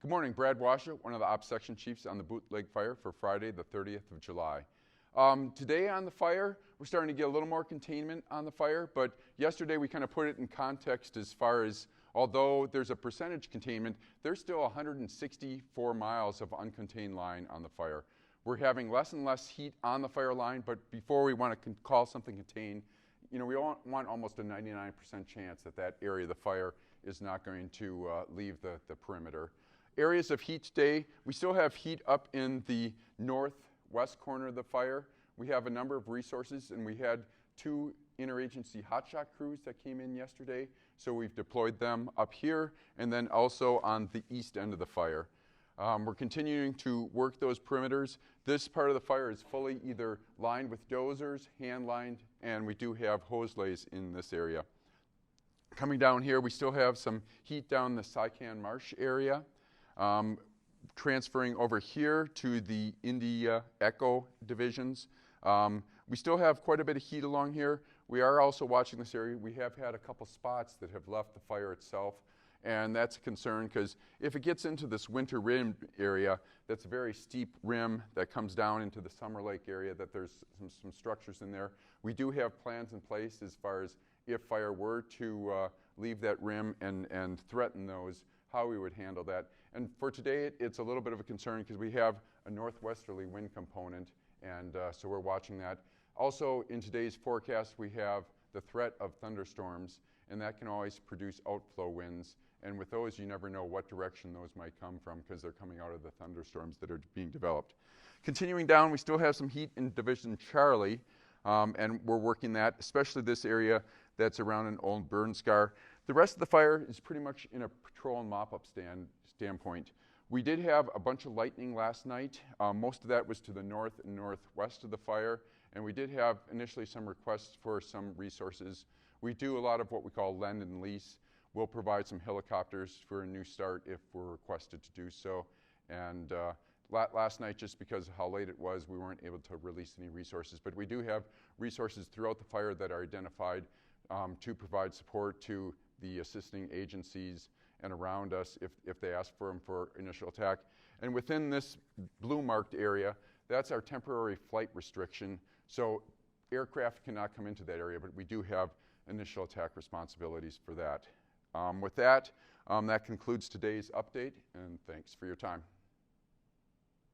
Good morning, Brad Washa, one of the ops section chiefs on the Bootleg fire for Friday, the 30th of July. Today on the fire, we're starting to get a little more containment on the fire, but yesterday we kind of put it in context as far as, although there's a percentage containment, there's still 164 miles of uncontained line on the fire. We're having less and less heat on the fire line, but before we want to call something contained, we want almost a 99% chance that that area of the fire is not going to leave the perimeter. Areas of heat today, we still have heat up in the northwest corner of the fire. We have a number of resources, and we had 2 interagency hotshot crews that came in yesterday, so we've deployed them up here and then also on the east end of the fire. We're continuing to work those perimeters. This part of the fire is fully either lined with dozers, hand-lined, and we do have hose lays in this area. Coming down here, we still have some heat down the Sycan Marsh area. Transferring over here to the India Echo divisions. We still have quite a bit of heat along here. We are also watching this area. We have had a couple spots that have left the fire itself, and that's a concern because if it gets into this winter rim area, that's a very steep rim that comes down into the Summer Lake area, that there's some structures in there. We do have plans in place as far as if fire were to leave that rim and threaten those, how we would handle that. And for today, it's a little bit of a concern because we have a northwesterly wind component, and so we're watching that. Also, in today's forecast, we have the threat of thunderstorms, and that can always produce outflow winds. And with those, you never know what direction those might come from because they're coming out of the thunderstorms that are being developed. Continuing down, we still have some heat in Division Charlie, and we're working that, especially this area that's around an old burn scar. The rest of the fire is pretty much in a patrol and mop-up standpoint. We did have a bunch of lightning last night. Most of that was to the north and northwest of the fire, and we did have initially some requests for some resources. We do a lot of what we call lend and lease. We'll provide some helicopters for a new start if we're requested to do so. And last night, just because of how late it was, we weren't able to release any resources. But we do have resources throughout the fire that are identified to provide support to the assisting agencies and around us if they ask for them for initial attack. And within this blue marked area, that's our temporary flight restriction. So aircraft cannot come into that area, but we do have initial attack responsibilities for that. With that, that concludes today's update, and thanks for your time.